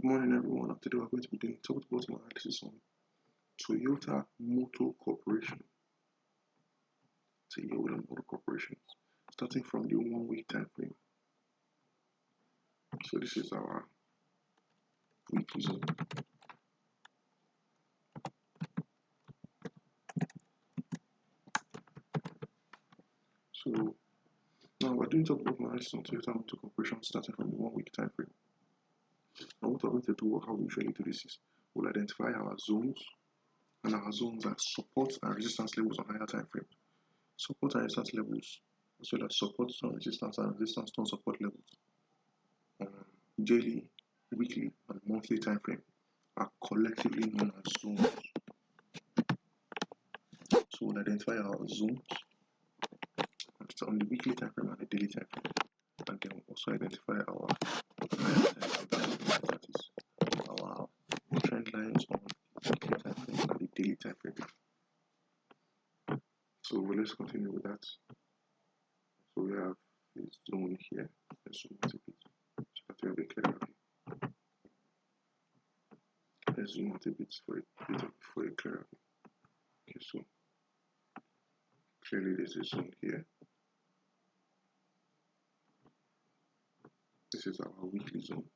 Good morning, everyone. Today we're going to be doing top to bottom analysis on Toyota Motor Corporation. Toyota Motor Corporation, starting from the 1 week time frame. So this is our weekly zone. So now we're doing top to bottom analysis on Toyota Motor Corporation, starting from the 1 week time frame. And what we're going to do, or how we usually do this, is we'll identify our zones, and our zones are support and resistance levels on higher time frames. Support and resistance levels, as well as support on resistance and resistance on support levels on daily, weekly, and monthly time frame are collectively known as zones. So we'll identify our zones on the weekly time frame and the daily time frame, and then we'll also identify our that is our trend lines on the weekly time frame and the daily time frame. So let's continue with that. So we have this zone here. Let's zoom out a bit so that we have a clearer view. Let's zoom out a bit for a clearer view. Okay, so clearly there's a zone here. This is our weekly zone.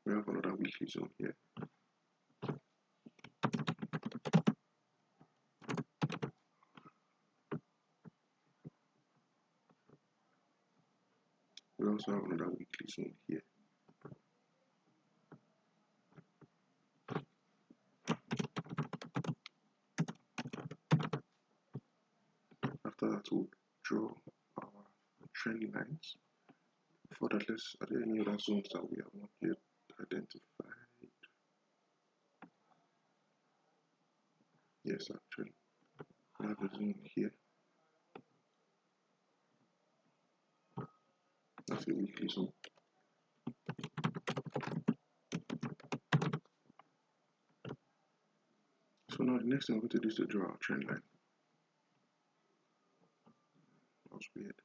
We have another weekly zone here. We also have another weekly zone here. After that, we'll draw our trend lines. For that, are there any other zones that we have not yet identified? Yes, actually. We have a zone here. That's a weekly zone. So now the next thing we're going to do is to draw our trend line. That was weird.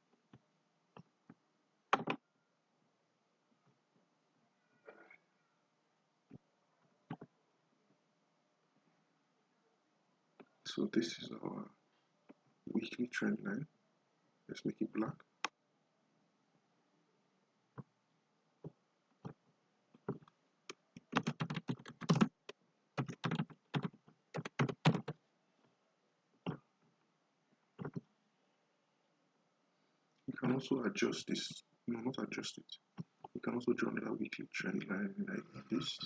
So this is our weekly trend line. Let's make it black. You can also adjust this. No, not adjust it. You can also draw another weekly trend line like this.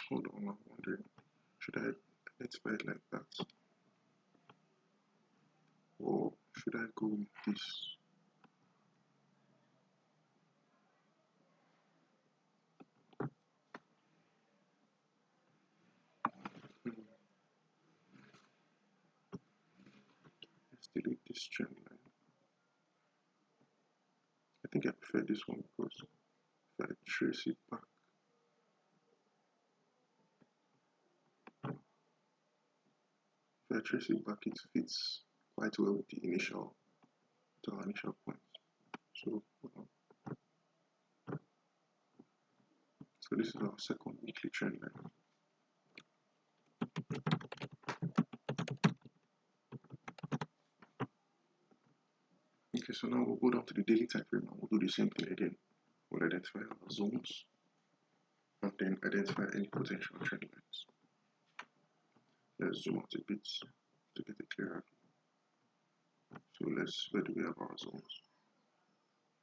Hold on, I'm wondering, should I identify it like that? Or should I go with this? Let's delete this trend line. I think I prefer this one because if I trace it back, it fits quite well with our initial points. So hold on. So this is our second weekly trend line. Okay, so now we'll go down to the daily time frame and we'll do the same thing again. We'll identify our zones and then identify any potential trend lines. Let's zoom out a bit to get a clearer view. So where do we have our zones?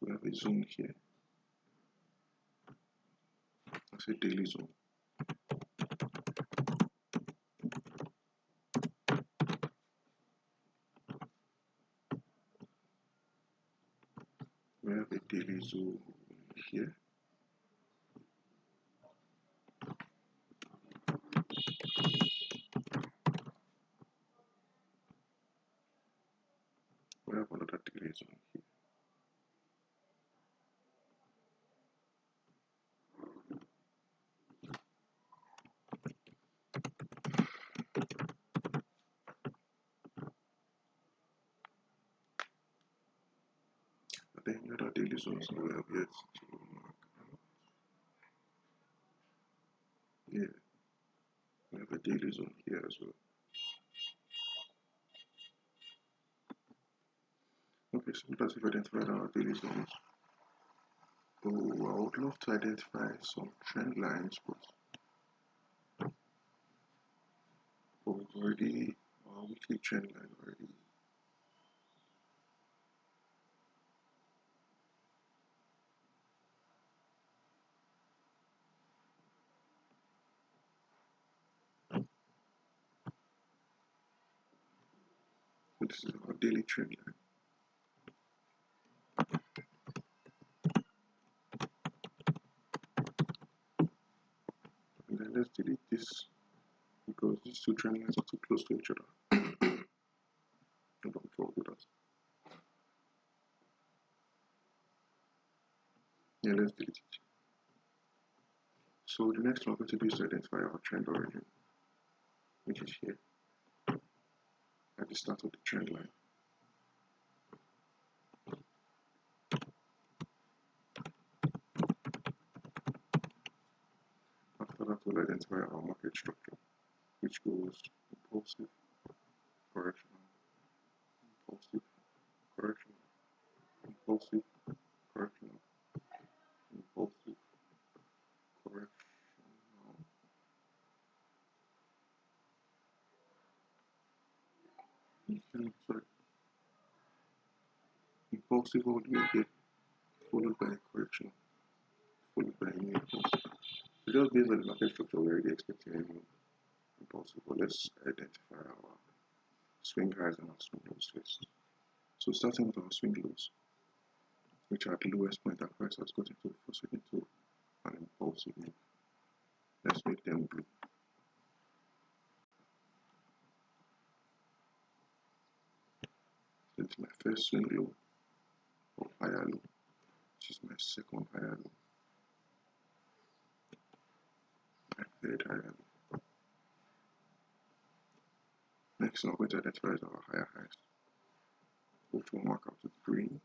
We have a zone here. That's a daily zone. We have a daily zone here. We have another daily zone here. there any other daily zones we have yet to mark out? Yeah, we have a daily zone here as well. Okay, so let us identify our daily zones. Oh, I would love to identify some trend lines, but already our weekly trend line already. So this is our daily trend line. And then let's delete this because these two trend lines are too close to each other. Don't fall with us. Yeah, let's delete it. So the next one we're going to do is to identify our trend origin, which is here at the start of the trend line. After that, we'll identify our market structure, which goes impulsive, correctional, impulsive, correctional, impulsive, correctional, impulsive, correctional. Sorry, impulsive all the way here, followed by correctional, followed by a new impulsive. So just based on the market structure, we're already expecting a new impulsive. But let's identify our swing highs and our swing lows first. So starting with our swing lows, which are at the lowest point that price has got into before switching to an impulsive move. Let's make them blue. This is my first swing low or higher low. This is my second higher low. My third higher low. Next, I'm going to identify our higher highs, which will mark out with green.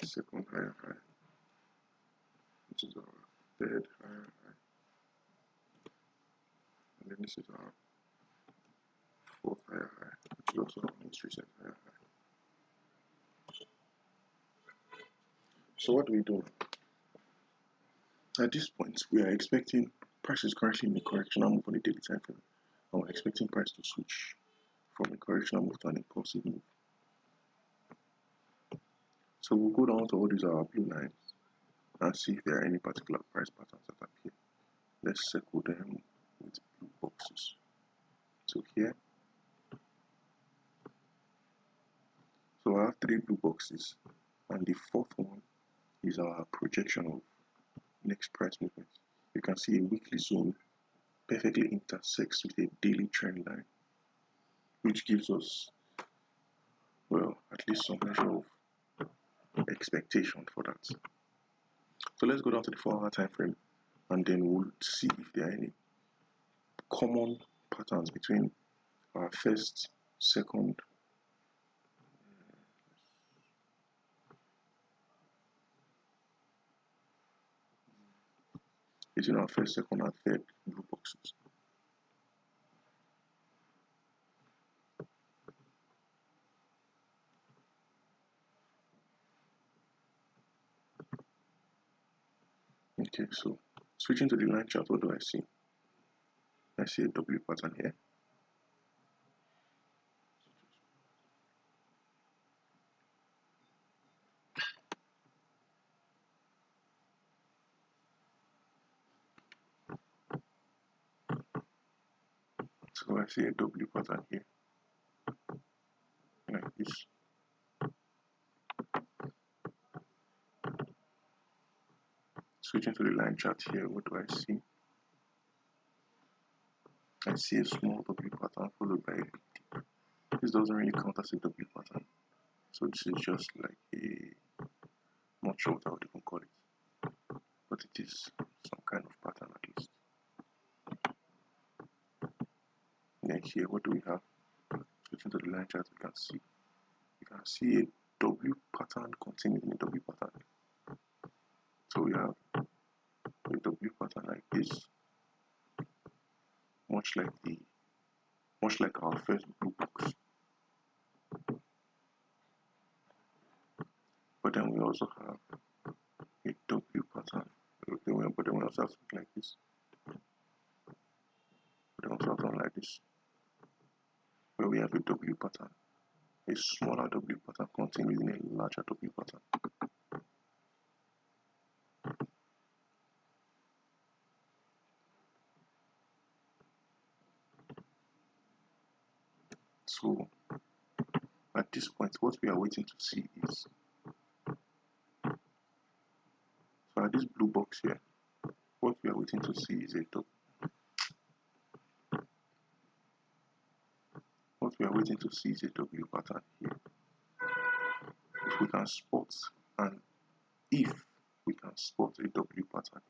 Second higher high, which is our third higher high. And then this is our fourth higher high, which is also our most recent higher high. So what do we do? At this point, we are expecting price is currently in a correctional move on the daily time frame, and we're expecting price to switch from a correctional move to an impulsive move. So we'll go down to all these our blue lines and see if there are any particular price patterns that appear. Let's circle them with blue boxes. So here, so I have 3 blue boxes, and the fourth one is our projection of next price movement. You can see a weekly zone perfectly intersects with a daily trend line, which gives us, well, at least some measure of expectation for that. So let's go down to the 4-hour time frame, and then we'll see if there are any common patterns between our first, second, between our first, second, and third blue boxes. Okay, so switching to the line chart, what do I see? I see a W pattern here. So I see a W pattern here, like this. Switching to the line chart here, what do I see? I see a small W pattern followed by a big D. This doesn't really count as a W pattern, so this is just like a, not sure what I would even call it, but it is some kind of pattern at least. here, what do we have? Switching to the line chart, we can see a W pattern continuing a W pattern. So we have a W pattern like this, much like our first blue box. But then we also have a W pattern. But then we also have something like this. But then also have something like this, where we have a W pattern, a smaller W pattern continuing a larger W pattern. So at this point, what we are waiting to see is, so at this blue box here, what we are waiting to see is a W. What we are waiting to see is a W pattern here. If we can spot a W pattern